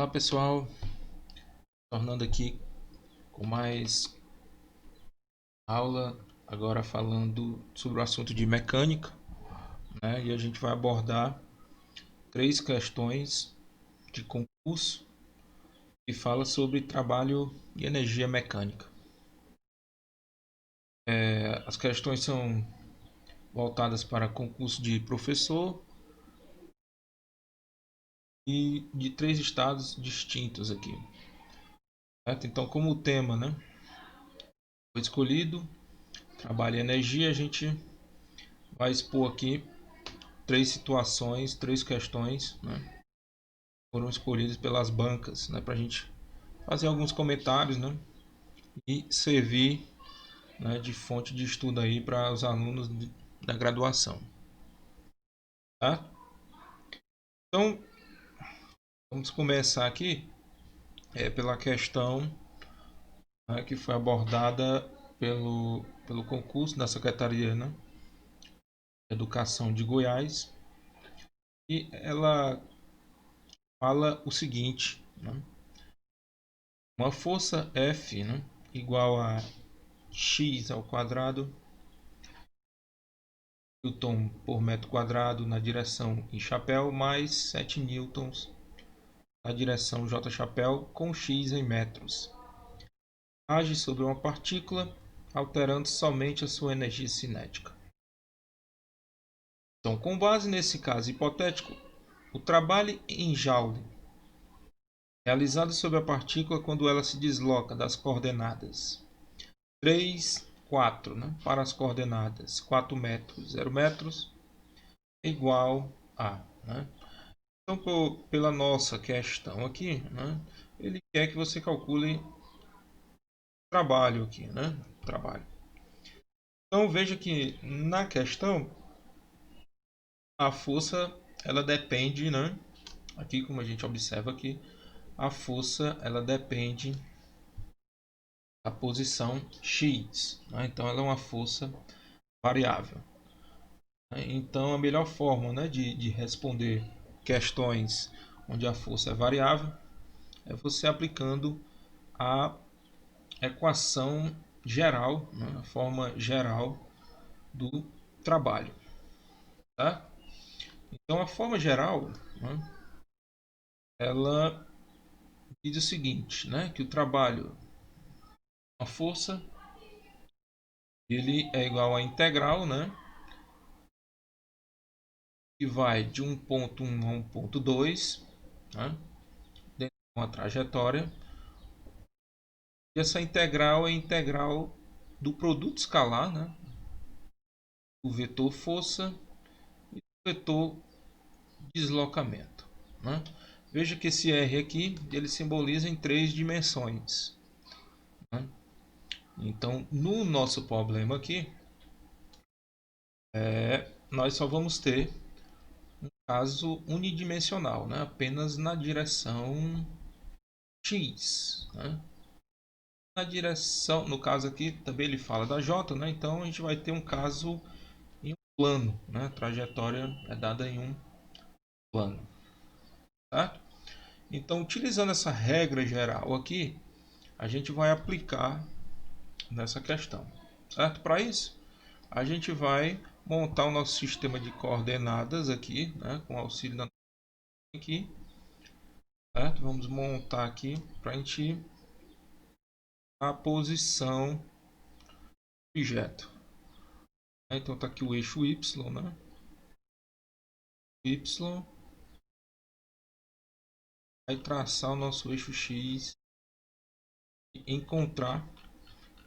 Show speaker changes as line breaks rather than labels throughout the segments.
Olá pessoal, tornando aqui com mais aula, agora falando sobre o assunto de mecânica, né? E a gente vai abordar três questões de concurso que fala sobre trabalho e energia mecânica. As questões são voltadas para concurso de professor e de três estados distintos aqui, certo? Então, como o tema, né, foi escolhido, trabalho e energia, a gente vai expor aqui três situações, três questões, né, foram escolhidas pelas bancas, né, para a gente fazer alguns comentários, né, e servir, né, de fonte de estudo aí para os alunos da graduação, tá? Então vamos começar aqui pela questão, né, que foi abordada pelo concurso da Secretaria, né, de Educação de Goiás, e ela fala o seguinte, né, uma força F, né, igual a x ao quadrado Newton por metro quadrado na direção em chapéu mais 7 newtons na direção J chapéu com x em metros. Age sobre uma partícula, alterando somente a sua energia cinética. Então, com base nesse caso hipotético, o trabalho em Joule realizado sobre a partícula quando ela se desloca das coordenadas 3, 4, né, para as coordenadas 4 metros, 0 metros, é igual a, né? Então, pela nossa questão aqui, né, ele quer que você calcule trabalho aqui, né? Trabalho. Então veja que na questão a força ela depende, né? Aqui como a gente observa aqui, a força ela depende da posição x, né? Então ela é uma força variável, né? Então a melhor forma, né, de responder questões onde a força é variável é você aplicando a equação geral, né, a forma geral do trabalho, tá? Então a forma geral, né, ela diz o seguinte, né, que o trabalho, a força, ele é igual à integral, né, que vai de um ponto 1 a um ponto 2, né, dentro de uma trajetória. E essa integral é a integral do produto escalar, né, o vetor força e o vetor deslocamento, né? Veja que esse R aqui ele simboliza em três dimensões, né? Então, no nosso problema aqui, nós só vamos ter um caso unidimensional, né? Apenas na direção x, né? Na direção, no caso aqui também ele fala da j, né? Então a gente vai ter um caso em um plano, né? A trajetória é dada em um plano, tá? Então, utilizando essa regra geral aqui, a gente vai aplicar nessa questão, certo? Para isso, a gente vai montar o nosso sistema de coordenadas aqui, né, com auxílio da aqui, certo? Vamos montar aqui para a gente a posição do objeto. Então tá aqui o eixo y, né? Y vai traçar o nosso eixo x e encontrar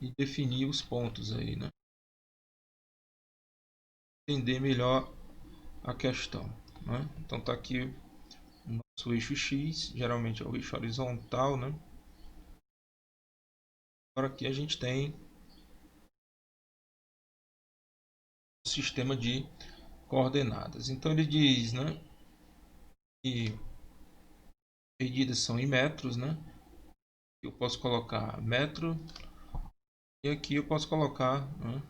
e definir os pontos aí, né? Entender melhor a questão, né? Então tá aqui o nosso eixo x, geralmente é o eixo horizontal, né? Agora aqui a gente tem o sistema de coordenadas. Então ele diz, né, que medidas são em metros, né? Eu posso colocar metro e aqui eu posso colocar, né,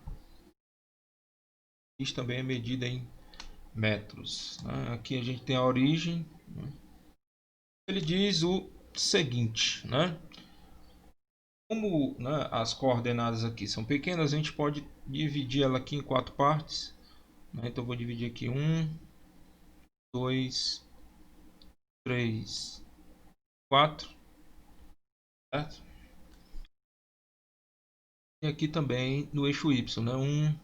isso também é medida em metros, né? Aqui a gente tem a origem, né? ele diz o seguinte, né? Como, né, as coordenadas aqui são pequenas, a gente pode dividir ela aqui em 4 partes, né? Então, eu vou dividir aqui 1, 2, 3, 4, certo? E aqui também no eixo Y, né? 1,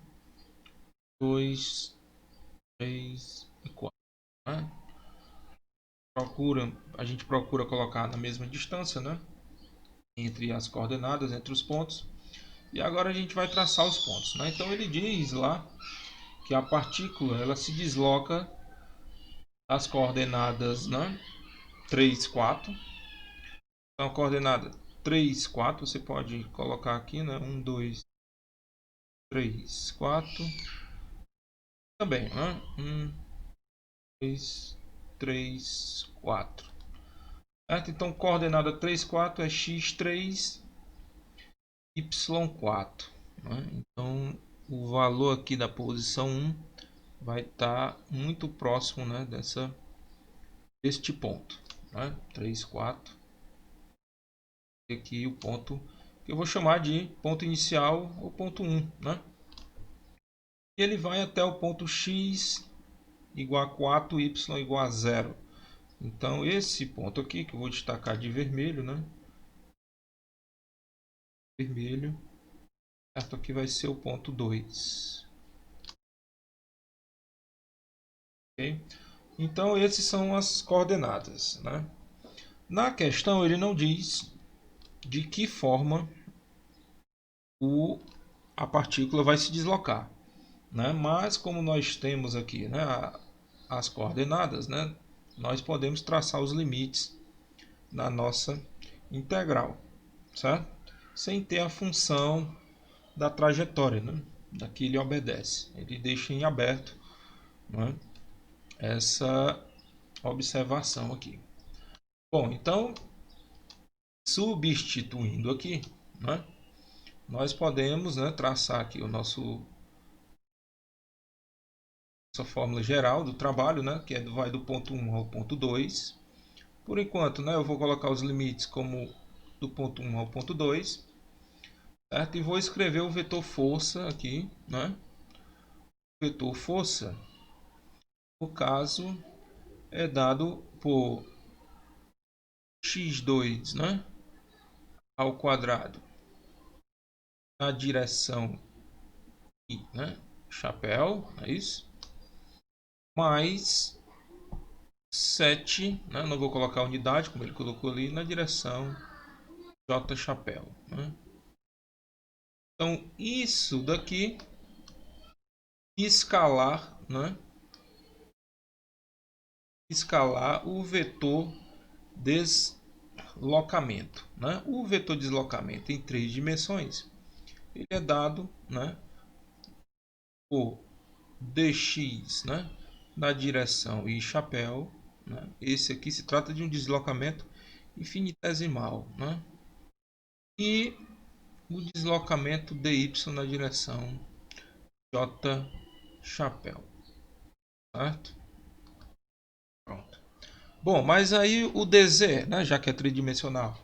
2, 3 e 4. Né? A gente procura colocar na mesma distância, né? Entre as coordenadas, entre os pontos. E agora a gente vai traçar os pontos, né? Então ele diz lá que a partícula ela se desloca as coordenadas, né? 3, 4. Então a coordenada 3, 4 você pode colocar aqui, né? 1, 2, 3, 4. Também, né? 1, 2, 3, 4. Certo? Então coordenada 3, 4 é x3, y4. Né? Então o valor aqui da posição 1 vai estar muito próximo, né, deste ponto, né? 3, 4. E aqui o ponto que eu vou chamar de ponto inicial ou ponto 1, né? E ele vai até o ponto x igual a 4, y igual a 0. Então esse ponto aqui que eu vou destacar de vermelho, né? Vermelho, certo? Aqui vai ser o ponto 2. Ok? Então esses são as coordenadas, né? Na questão ele não diz de que forma a partícula vai se deslocar, né? Mas como nós temos aqui, né, as coordenadas, né, nós podemos traçar os limites na nossa integral, certo? Sem ter a função da trajetória, né? Daqui ele obedece, ele deixa em aberto, né, essa observação aqui. Bom, então substituindo aqui, né, nós podemos, né, traçar aqui nossa fórmula geral do trabalho, né, que vai do ponto 1 ao ponto 2. Por enquanto, né, eu vou colocar os limites como do ponto 1 ao ponto 2, certo? E vou escrever o vetor força aqui, né? O vetor força, no caso, é dado por x2, né, ao quadrado na direção I, né, chapéu, é isso? Mais 7, né, não vou colocar unidade, como ele colocou ali, na direção J chapéu, né? Então, isso daqui, escalar, né? Escalar o vetor deslocamento, né? O vetor deslocamento em 3 dimensões, ele é dado, né, por dx, né, na direção I chapéu, né? Esse aqui se trata de um deslocamento infinitesimal, né? E o deslocamento dy na direção J chapéu, certo? Pronto. Bom, mas aí o DZ, né, já que é tridimensional.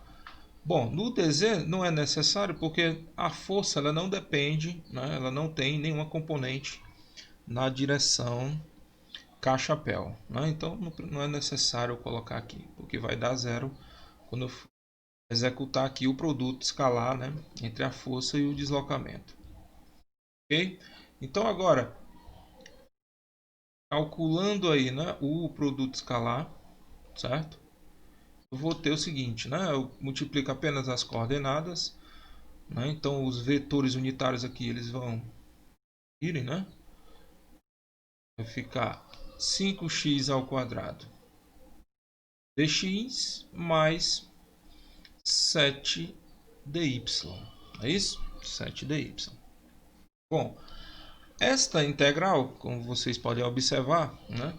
Bom, no DZ não é necessário porque a força ela não depende, né, ela não tem nenhuma componente na direção K chapéu, né? Então não é necessário eu colocar aqui, porque vai dar zero quando eu executar aqui o produto escalar, né, entre a força e o deslocamento. Ok? Então agora, calculando aí, né, o produto escalar, certo? Eu vou ter o seguinte, né? Eu multiplico apenas as coordenadas, né? Então os vetores unitários aqui eles vão irem, né? Vai ficar 5x ao quadrado dx mais 7dy. É isso? 7dy. Bom, esta integral, como vocês podem observar, né?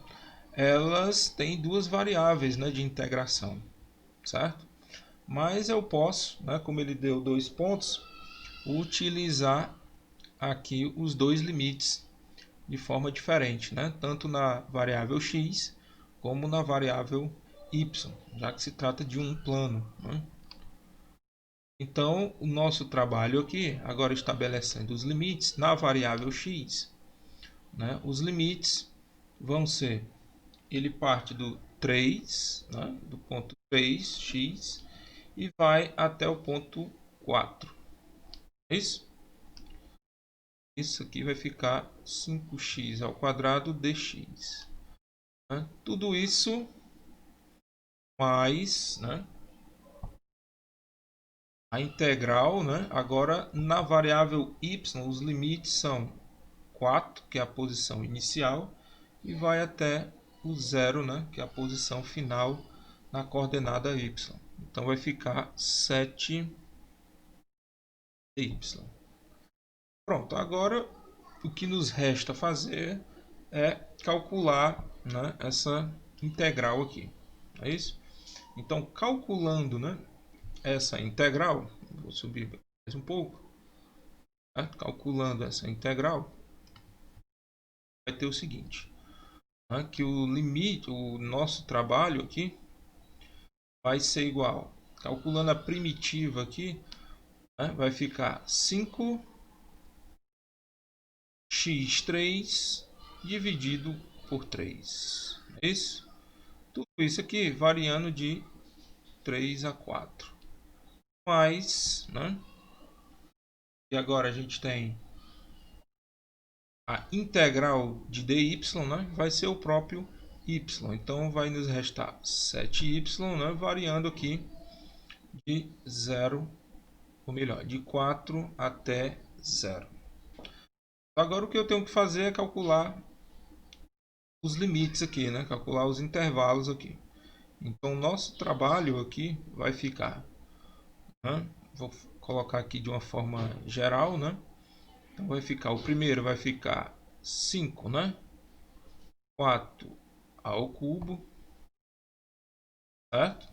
Elas têm duas variáveis, né, de integração, certo? Mas eu posso, né, como ele deu 2 pontos, utilizar aqui os dois limites de forma diferente, né? Tanto na variável x como na variável y, já que se trata de um plano, né? Então, o nosso trabalho aqui, agora estabelecendo os limites na variável x, né? Os limites vão ser, ele parte do 3, né? Do ponto 3x, e vai até o ponto 4. É isso? Isso aqui vai ficar 5x ao quadrado dx. Né? Tudo isso mais, né, a integral, né? Agora na variável y os limites são 4, que é a posição inicial, e vai até o 0, né, que é a posição final na coordenada y. Então vai ficar 7y. Pronto, agora o que nos resta fazer é calcular, né, essa integral aqui. É isso? Então, calculando, né, essa integral, vou subir mais um pouco, né, calculando essa integral, vai ter o seguinte, né, que o limite, o nosso trabalho aqui, vai ser igual, calculando a primitiva aqui, né, vai ficar 5x3 dividido por 3. É isso? Tudo isso aqui variando de 3 a 4. Mais, né? E agora a gente tem a integral de dy, né? Vai ser o próprio y. Então vai nos restar 7y, né? Variando aqui de 0, ou melhor, de 4 até 0. Agora o que eu tenho que fazer é calcular os limites aqui, né? Calcular os intervalos aqui. Então nosso trabalho aqui vai ficar, né? Vou colocar aqui de uma forma geral, né? Então vai ficar, o primeiro vai ficar 5, né? 4 ao cubo, certo?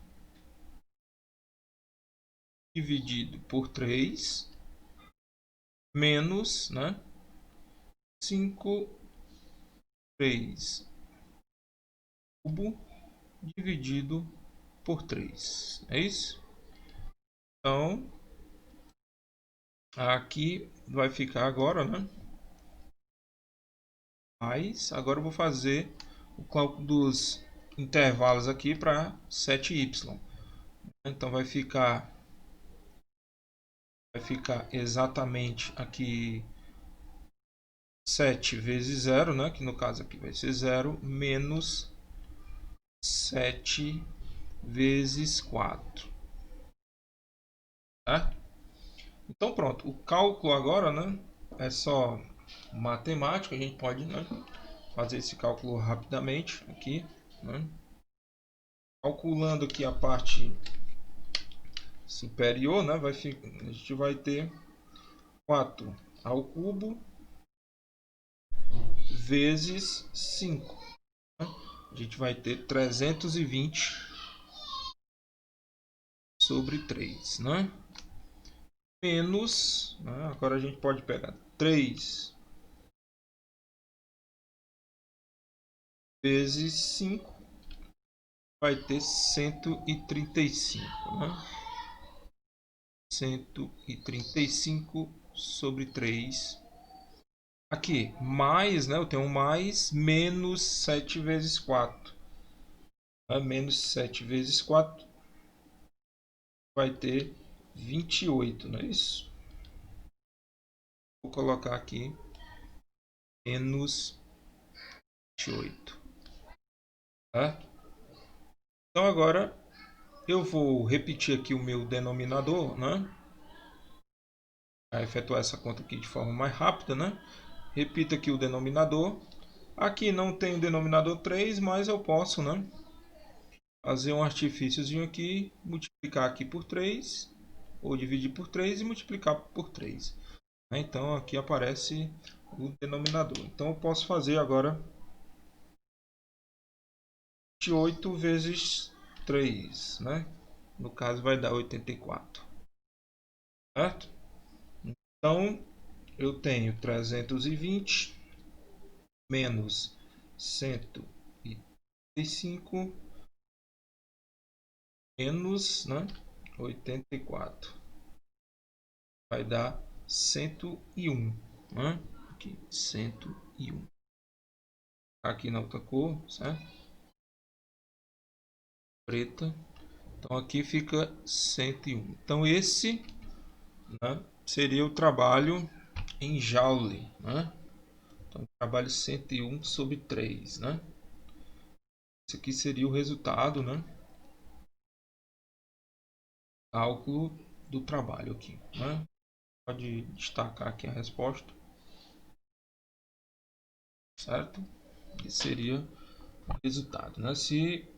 Dividido por 3, menos, né? 5, 3 cubo, dividido por 3. É isso? Então, aqui vai ficar agora, né? Mas, agora eu vou fazer o cálculo dos intervalos aqui para 7y. Então, vai ficar exatamente aqui 7 vezes 0, né? Que no caso aqui vai ser 0, menos 7 vezes 4. Certo? Então pronto, o cálculo agora, né? É só matemática, a gente pode, né, fazer esse cálculo rapidamente aqui, né? Calculando aqui a parte superior, né? A gente vai ter 4 ao cubo vezes 5. Né? A gente vai ter 320 sobre 3, né? Menos, né? Agora a gente pode pegar 3 vezes 5, vai ter 135, né? 135 sobre 3. Aqui, mais, né? Eu tenho mais, menos 7 vezes 4. Né? Menos 7 vezes 4 vai ter 28, não é isso? Vou colocar aqui menos 28. Tá? Então agora eu vou repetir aqui o meu denominador, né? Para efetuar essa conta aqui de forma mais rápida, né? Repita aqui o denominador. Aqui não tem o denominador 3, mas eu posso, né, fazer um artifíciozinho aqui, multiplicar aqui por 3, ou dividir por 3 e multiplicar por 3. Então aqui aparece o denominador. Então eu posso fazer agora 28 vezes 3, né? No caso vai dar 84. Certo? Então eu tenho 320 menos 135 menos, né, 84. Vai dar 101. Né? Aqui, 101. Aqui na outra cor, certo? Preta. Então aqui fica 101. Então esse, né, seria o trabalho em Joule, né? Então trabalho 101 sobre 3, né? Esse aqui seria o resultado, né? Cálculo do trabalho aqui, né? Pode destacar aqui a resposta, certo? Esse seria o resultado, né? Se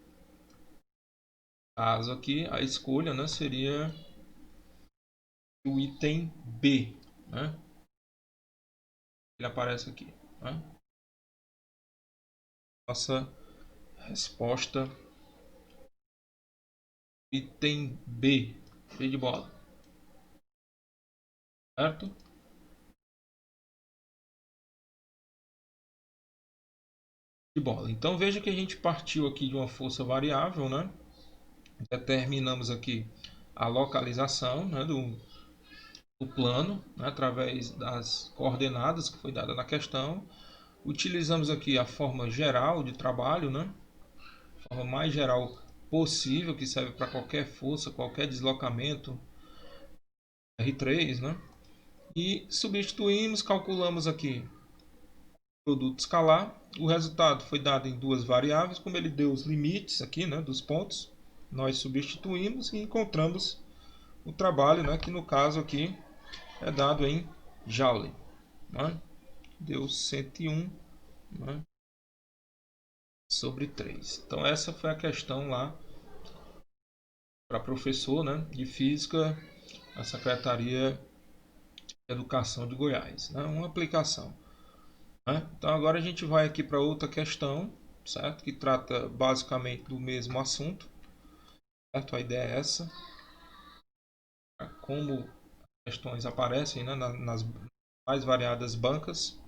caso aqui a escolha, né, seria o item B, né? Ele aparece aqui, né? Nossa resposta, item B, B de bola, certo? De bola. Então veja que a gente partiu aqui de uma força variável, né? Determinamos aqui a localização, né, do plano, né, através das coordenadas que foi dada na questão. Utilizamos aqui a forma geral de trabalho, né? A forma mais geral possível, que serve para qualquer força, qualquer deslocamento, R3, né? E substituímos, calculamos aqui o produto escalar. O resultado foi dado em duas variáveis, como ele deu os limites aqui, né, dos pontos. Nós substituímos e encontramos o trabalho, né, que no caso aqui é dado em Joule, né? Deu 101, né, sobre 3. Então essa foi a questão lá para professor, né, de Física da Secretaria de Educação de Goiás, né? Uma aplicação, né? Então agora a gente vai aqui para outra questão, certo? Que trata basicamente do mesmo assunto, certo? A ideia é essa, como questões aparecem, né, nas mais variadas bancas,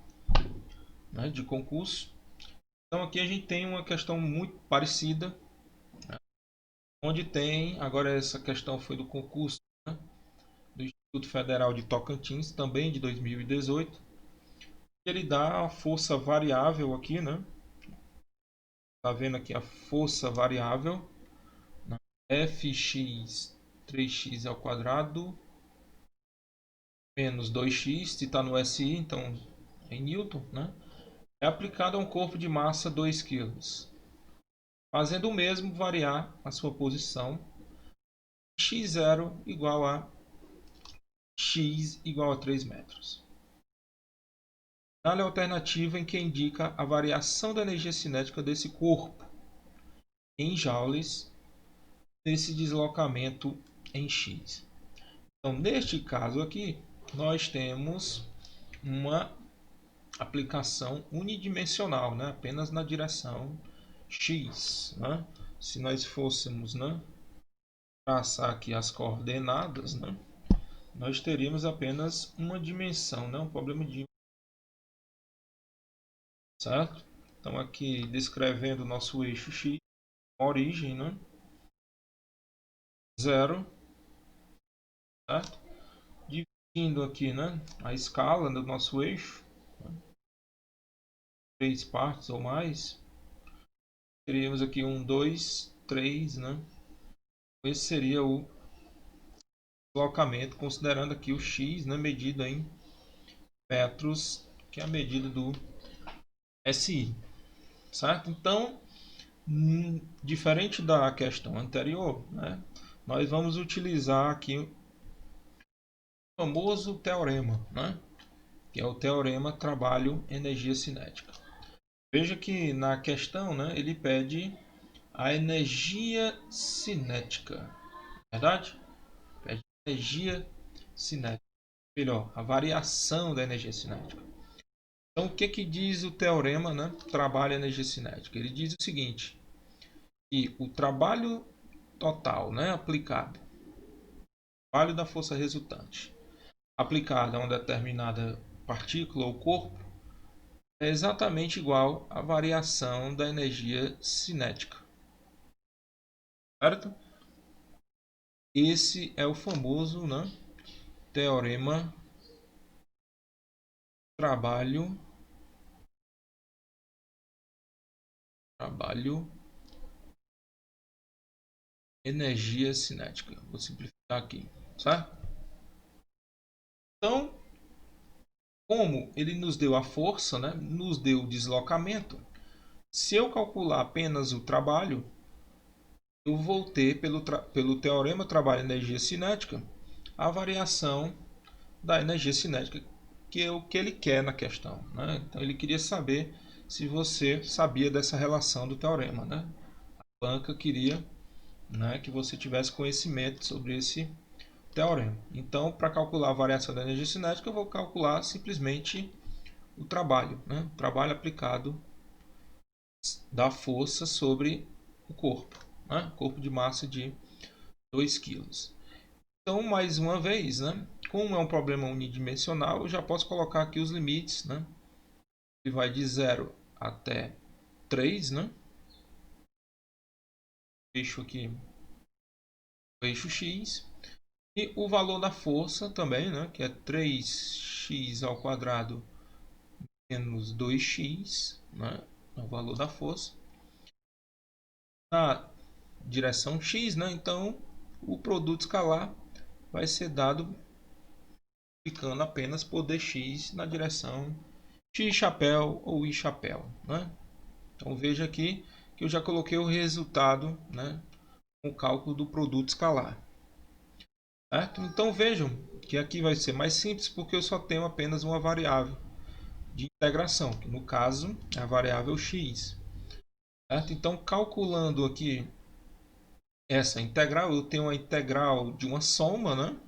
né, de concurso. Então aqui a gente tem uma questão muito parecida, né, onde tem, agora essa questão foi do concurso, né, do Instituto Federal de Tocantins, também de 2018. Ele dá a força variável aqui, né? Tá vendo aqui a força variável, né? Fx 3x ao quadrado menos 2x, se está no SI, então é em Newton, né? É aplicado a um corpo de massa 2 kg, fazendo o mesmo variar a sua posição, x0 igual a x igual a 3 metros. Dá-lhe a alternativa em que indica a variação da energia cinética desse corpo em joules nesse deslocamento em x. Então, neste caso aqui, nós temos uma aplicação unidimensional, né? Apenas na direção x, né? Se nós fôssemos, né, traçar aqui as coordenadas, né, nós teríamos apenas uma dimensão, né? Um problema de, certo? Então aqui descrevendo o nosso eixo x, origem, né, 0, certo? Dividindo aqui, né, a escala do nosso eixo, né, 3 partes ou mais, teríamos aqui 1, 2, 3, né? Esse seria o deslocamento, considerando aqui o x, né, medido em metros, que é a medida do SI, certo? Então, diferente da questão anterior, né, nós vamos utilizar aqui o famoso teorema, né, que é o teorema trabalho-energia cinética. Veja que na questão, né, ele pede a energia cinética, verdade? Pede energia cinética, melhor, a variação da energia cinética. Então, o que diz o teorema, né, trabalho-energia cinética? Ele diz o seguinte, que o trabalho total, né, aplicado, o trabalho da força resultante, aplicado a uma determinada partícula ou corpo, é exatamente igual à variação da energia cinética, certo? esse é o famoso, né, teorema trabalho energia cinética. Vou simplificar aqui, certo? Então, como ele nos deu a força, né, nos deu o deslocamento, se eu calcular apenas o trabalho, eu vou ter, pelo teorema trabalho-energia cinética, a variação da energia cinética, que é o que ele quer na questão, né? Então, ele queria saber se você sabia dessa relação do teorema, né? A banca queria, né, que você tivesse conhecimento sobre esse teorema. Então, para calcular a variação da energia cinética, eu vou calcular simplesmente o trabalho, né? O trabalho aplicado da força sobre o corpo, né? Corpo de massa de 2 quilos. Então, mais uma vez, né? Como é um problema unidimensional, eu já posso colocar aqui os limites, né? Ele vai de 0 até 3, né? Eixo aqui, o eixo x. E o valor da força também, né? Que é 3x ao quadrado menos 2x, né? É o valor da força. Na direção x, né? Então, o produto escalar vai ser dado aplicando apenas por dx na direção x chapéu ou y chapéu, né? Então veja aqui que eu já coloquei o resultado, né, com o cálculo do produto escalar. Certo? Então vejam que aqui vai ser mais simples porque eu só tenho apenas uma variável de integração, que no caso é a variável x. Certo? Então calculando aqui essa integral, eu tenho a integral de uma soma, né?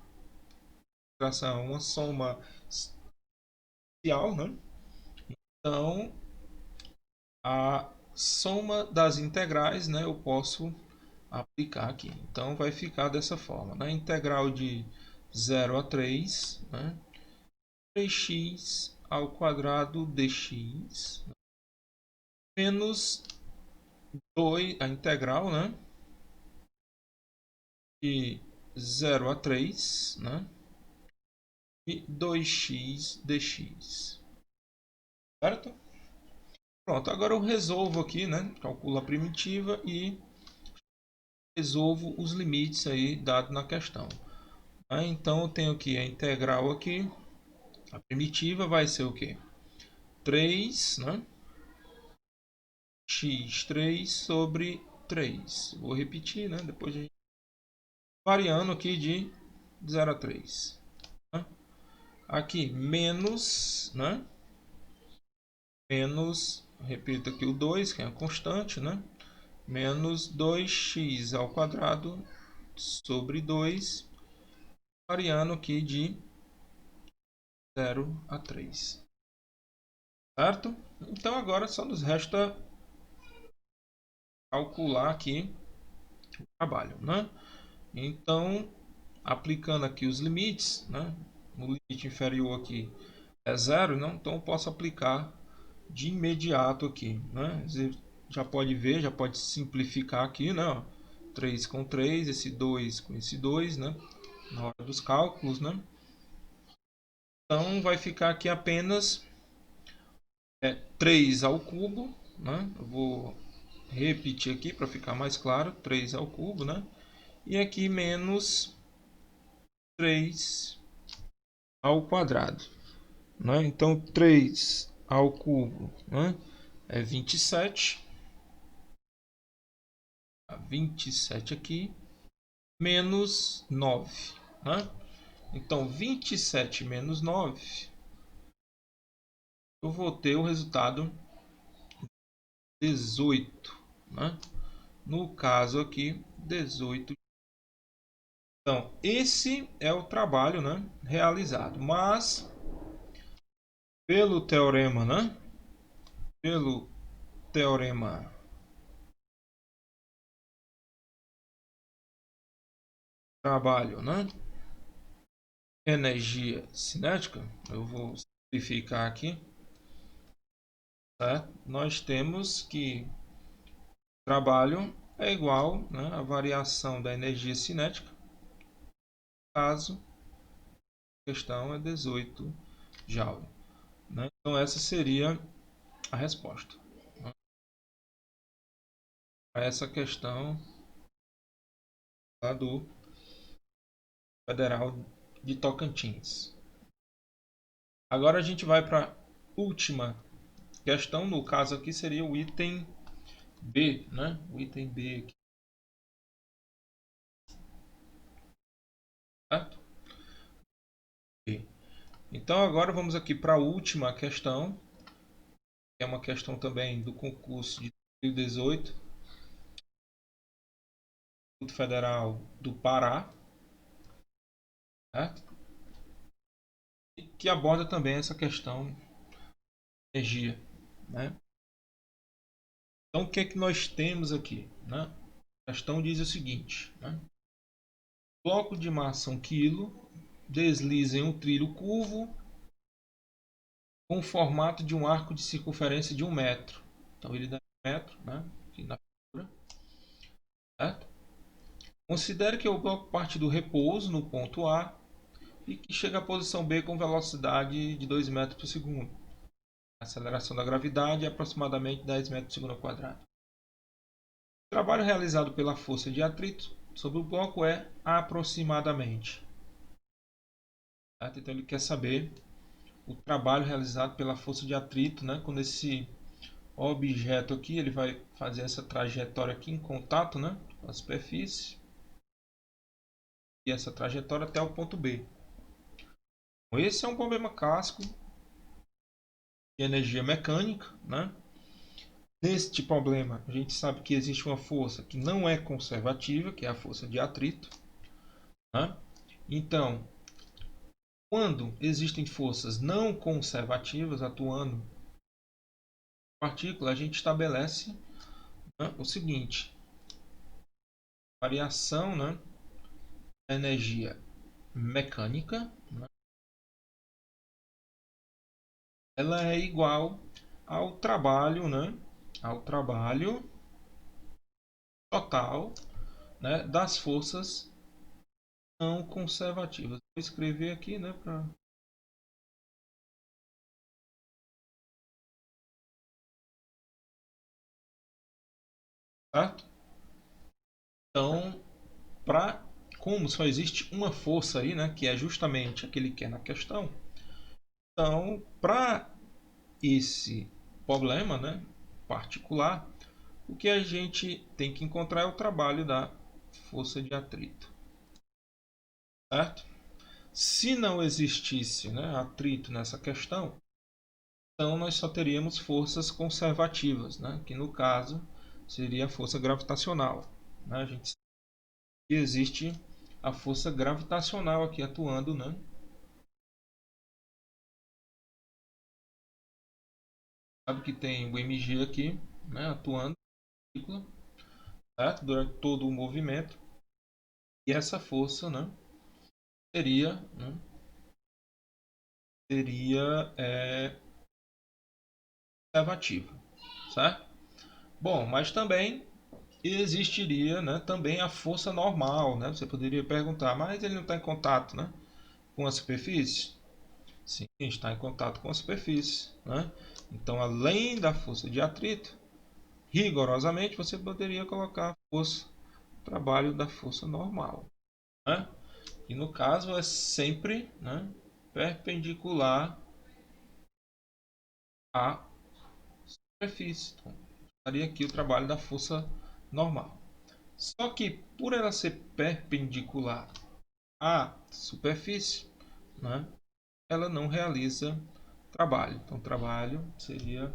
Uma soma parcial, né? Então a soma das integrais, né, eu posso aplicar aqui. Então vai ficar dessa forma, né? Integral de 0 a 3, né? 3x ao quadrado dx, né? Menos 2, a integral, né, de 0 a 3, né, e 2x dx. Certo? Pronto, agora eu resolvo aqui, né? Calculo a primitiva e resolvo os limites aí dado na questão. Então eu tenho aqui a integral aqui. A primitiva vai ser o quê? 3, né? x3 sobre 3. Vou repetir, né? Depois a gente variando aqui de 0 a 3. Né? Aqui menos, né? Menos, repito aqui o 2, que é a constante, né? Menos 2x ao quadrado sobre 2, variando aqui de 0 a 3. Certo? Então agora só nos resta calcular aqui o trabalho, né? Então, aplicando aqui os limites, né? O limite inferior aqui é 0, não? Então eu posso aplicar de imediato aqui, né? Você já pode ver, já pode simplificar aqui, né? 3 com 3, esse 2 com esse 2, né? Na hora dos cálculos, né? Então vai ficar aqui apenas 3 ao cubo, né? Eu vou repetir aqui para ficar mais claro, 3 ao cubo, né? E aqui menos 3 ao quadrado, né? Então 3 ao cubo, né, é 27. 27 aqui, menos 9. Né? Então 27 menos 9, eu vou ter o resultado 18. Né? No caso aqui, 18. Então, esse é o trabalho, né, realizado. Mas, pelo teorema, né? Pelo teorema trabalho, né? Energia cinética, eu vou simplificar aqui, certo? Nós temos que trabalho é igual, né, a variação da energia cinética caso a questão é 18 Joule, né? Então essa seria a resposta, né, a essa questão lá do Federal de Tocantins. Agora a gente vai para a última questão, no caso aqui seria o item B, né? O item B aqui, certo? B. Então agora vamos aqui para a última questão, que é uma questão também do concurso de 2018, Instituto Federal do Pará, certo? E que aborda também essa questão de energia, né? Então o que é que nós temos aqui, né? A questão diz o seguinte, né? Bloco de massa 1 kg desliza em um trilho curvo com o formato de um arco de circunferência de 1 metro. Então ele dá 1 metro, né? Aqui na figura, certo? Considere que o bloco parte do repouso no ponto A e que chega à posição B com velocidade de 2 metros por segundo. A aceleração da gravidade é aproximadamente 10 metros por segundo ao quadrado. O trabalho realizado pela força de atrito sobre o bloco é aproximadamente. Certo? Então ele quer saber o trabalho realizado pela força de atrito, né? Quando esse objeto aqui ele vai fazer essa trajetória aqui em contato, né, com a superfície, e essa trajetória até o ponto B. Esse é um problema clássico de energia mecânica, né? Neste problema, a gente sabe que existe uma força que não é conservativa, que é a força de atrito, né? Então, quando existem forças não conservativas atuando na partícula, a gente estabelece, né, o seguinte: variação, né, da energia mecânica, né, ela é igual ao trabalho, né, ao trabalho total, né, das forças não conservativas. Vou escrever aqui, né, para certo? Então, para como só existe uma força aí, né, que é justamente aquele que é na questão. Então, para esse problema, né, particular, o que a gente tem que encontrar é o trabalho da força de atrito, certo? Se não existisse, né, atrito nessa questão, então nós só teríamos forças conservativas, né, que no caso seria a força gravitacional, né? A gente sabe que existe a força gravitacional aqui atuando, né? Sabe que tem o mg aqui, né, atuando, certo? Durante todo o movimento, e essa força, né, seria, né, seria conservativa, certo? Bom, mas também existiria, né, também a força normal, né? Você poderia perguntar, mas ele não está em contato, né, com a superfície? Sim, está em contato com a superfície, né? Então, além da força de atrito, rigorosamente você poderia colocar a força, o trabalho da força normal, né? E no caso é sempre, né, perpendicular à superfície. Então, estaria aqui o trabalho da força normal. Só que por ela ser perpendicular à superfície, né, ela não realiza trabalho. Então, trabalho seria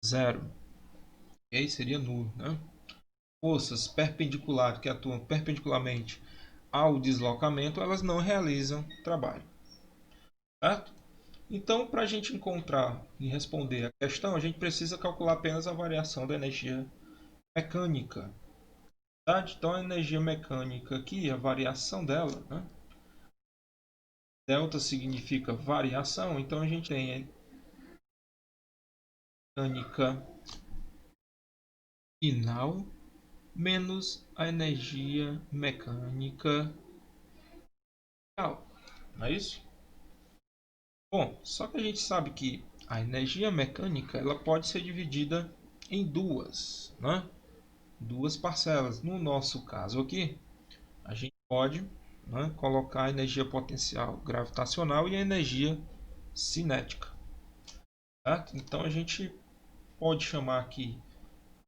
zero. E aí seria nulo, né? Forças perpendiculares que atuam perpendicularmente ao deslocamento, elas não realizam trabalho, certo? Então, para a gente encontrar e responder a questão, a gente precisa calcular apenas a variação da energia mecânica. Tá? Então, a energia mecânica aqui, a variação dela, né? Delta significa variação, então a gente tem a mecânica final menos a energia mecânica não é isso? Bom, só que a gente sabe que a energia mecânica ela pode ser dividida em duas, né? Duas parcelas. No nosso caso aqui, a gente pode, né, colocar a energia potencial gravitacional e a energia cinética. Certo? Então a gente pode chamar aqui,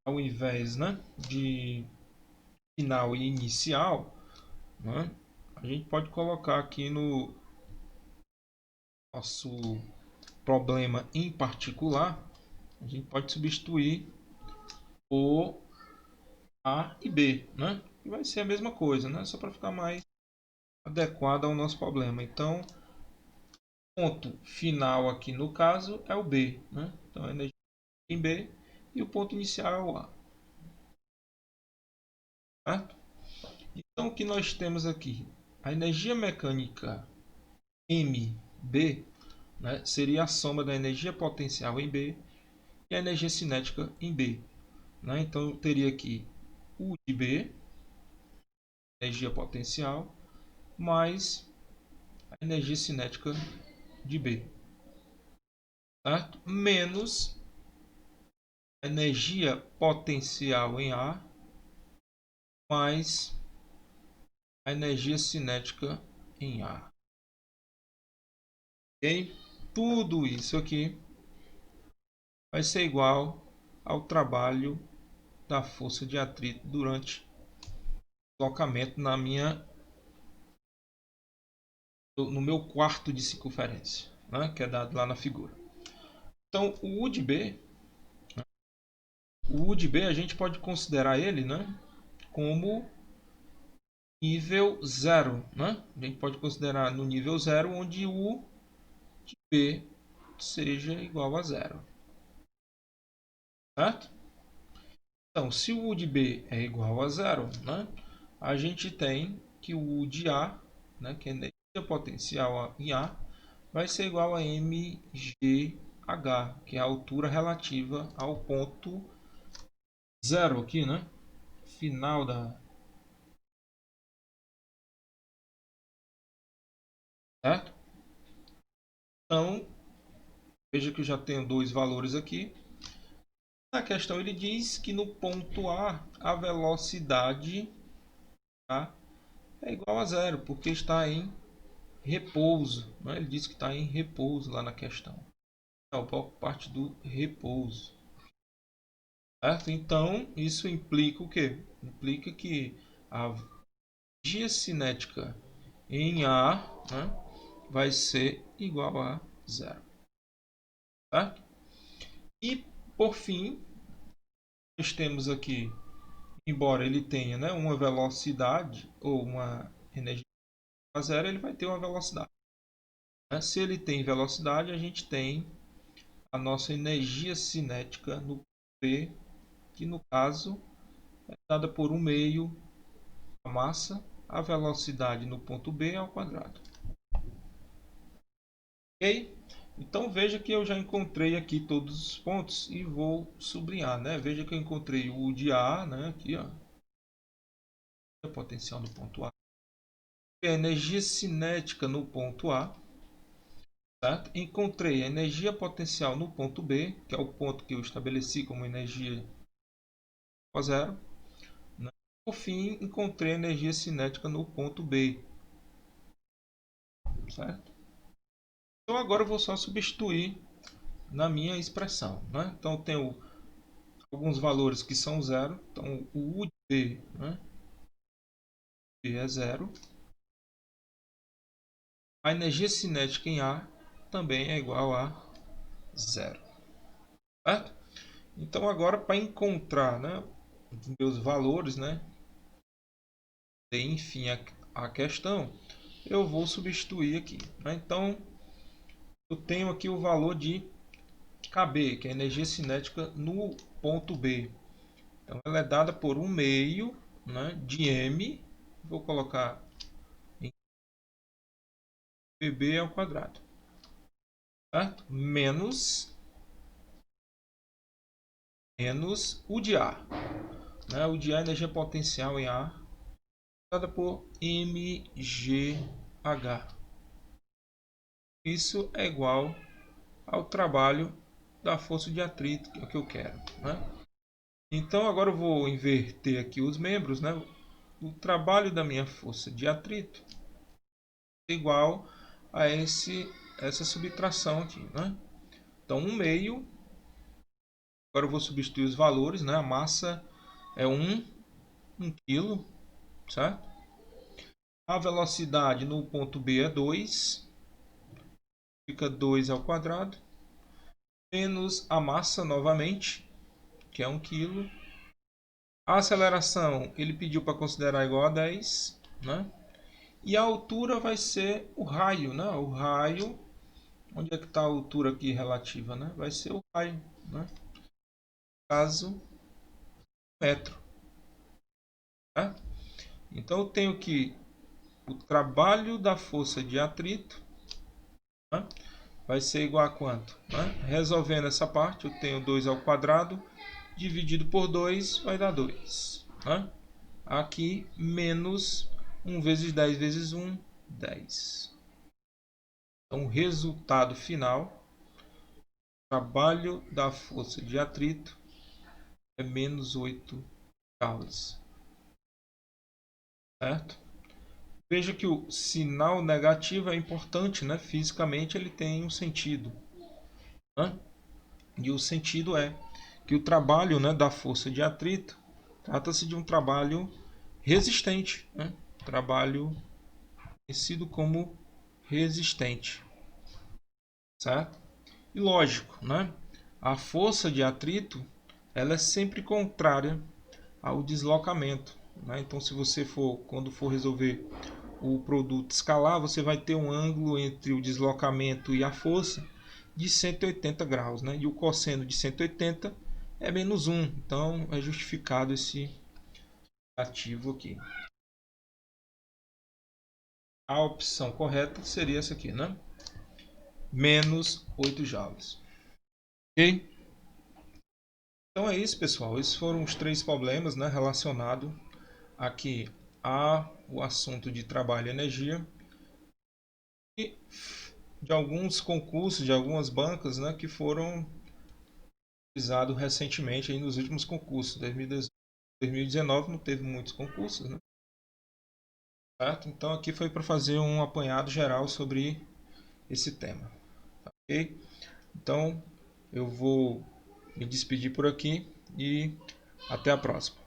ao invés, né, de final e inicial, né, a gente pode colocar aqui no nosso problema em particular, a gente pode substituir o A e B, né? E vai ser a mesma coisa, né? Só para ficar mais adequado ao nosso problema. Então, o ponto final aqui no caso é o B, né? Então, a energia em B e o ponto inicial é o A, certo? Então, o que nós temos aqui? A energia mecânica MB, né, seria a soma da energia potencial em B e a energia cinética em B. Né? Então, eu teria aqui U de B, energia potencial, mais a energia cinética de B, certo? Menos a energia potencial em A, mais a energia cinética em A. Ok? Tudo isso aqui vai ser igual ao trabalho da força de atrito durante o deslocamento no meu quarto de circunferência, né, que é dado lá na figura. Então, o U de B a gente pode considerar ele, né, como nível 0. Né? A gente pode considerar no nível 0 onde o U de B seja igual a 0. Certo? Então, se o U de B é igual a 0, né, a gente tem que o U de A, né, que é a energia potencial em A, vai ser igual a mgh, que é a altura relativa ao ponto 0 aqui, né? Final da... Certo? Então, veja que eu já tenho dois valores aqui. Na questão ele diz que no ponto a velocidade, tá, é igual a 0, porque está em repouso. Né? Ele diz que está em repouso lá na questão. É a parte do repouso. Certo? Então, isso implica o quê? Implica que a energia cinética em A, né, vai ser igual a 0. Certo? E, por fim, nós temos aqui, embora ele tenha, né, uma velocidade ou uma energia a 0, ele vai ter uma velocidade. Né? Se ele tem velocidade, a gente tem a nossa energia cinética no P, que no caso é dada por 1 meio a massa, a velocidade no ponto B ao quadrado. Ok? Então veja que eu já encontrei aqui todos os pontos e vou sublinhar, né? Veja que eu encontrei o de A, né? Aqui, ó, a potencial no ponto A, a energia cinética no ponto A, certo? Encontrei a energia potencial no ponto B, que é o ponto que eu estabeleci como energia a 0. Né? Por fim, encontrei a energia cinética no ponto B, certo? Então agora eu vou só substituir na minha expressão, né? Então eu tenho alguns valores que são zero, então o U de B, né, B é zero. A energia cinética em A também é igual a zero, certo? Então agora para encontrar, né, os meus valores, né, e enfim a questão, eu vou substituir aqui. Né? Então eu tenho aqui o valor de KB, que é a energia cinética no ponto B. Então ela é dada por 1 meio, né, de M, vou colocar em PB ao quadrado, certo? Menos o de A. O de A é energia potencial em A, dada por mgh. H. Isso é igual ao trabalho da força de atrito, que é o que eu quero, né? Então agora eu vou inverter aqui os membros, né? O trabalho da minha força de atrito é igual a essa subtração aqui, né? Então 1 meio, agora eu vou substituir os valores, né? A massa é 1 kg, certo? A velocidade no ponto B é 2, fica 2 ao quadrado, menos a massa novamente, que é 1 kg. A aceleração ele pediu para considerar igual a 10, né? E a altura vai ser o raio, né? O raio, onde é que está a altura aqui relativa, né? Vai ser o raio, né? No caso, metro, né? Então eu tenho que o trabalho da força de atrito, né, vai ser igual a quanto? Né? Resolvendo essa parte, eu tenho 2 ao quadrado, dividido por 2 vai dar 2. Né? Aqui, menos 1 vezes 10 vezes 1, 10. Então, o resultado final, trabalho da força de atrito, é menos 8 joules. Certo? Veja que o sinal negativo é importante, né? Fisicamente ele tem um sentido. Né? E o sentido é que o trabalho, né, da força de atrito trata-se de um trabalho resistente, né? Trabalho conhecido como resistente, certo? E lógico, né? A força de atrito ela é sempre contrária ao deslocamento, né? Então, se você for, quando for resolver o produto escalar, você vai ter um ângulo entre o deslocamento e a força de 180 graus, né? E o cosseno de 180 é menos 1, então é justificado esse ativo aqui. A opção correta seria essa aqui, né? Menos 8 joules. Ok? Então é isso, pessoal. Esses foram os 3 problemas, né, relacionados aqui ao assunto de trabalho e energia. E de alguns concursos, de algumas bancas, né, que foram utilizados recentemente aí nos últimos concursos. 2019 não teve muitos concursos, né? Certo? Então aqui foi para fazer um apanhado geral sobre esse tema. Ok? Então eu vou me despedir por aqui e até a próxima.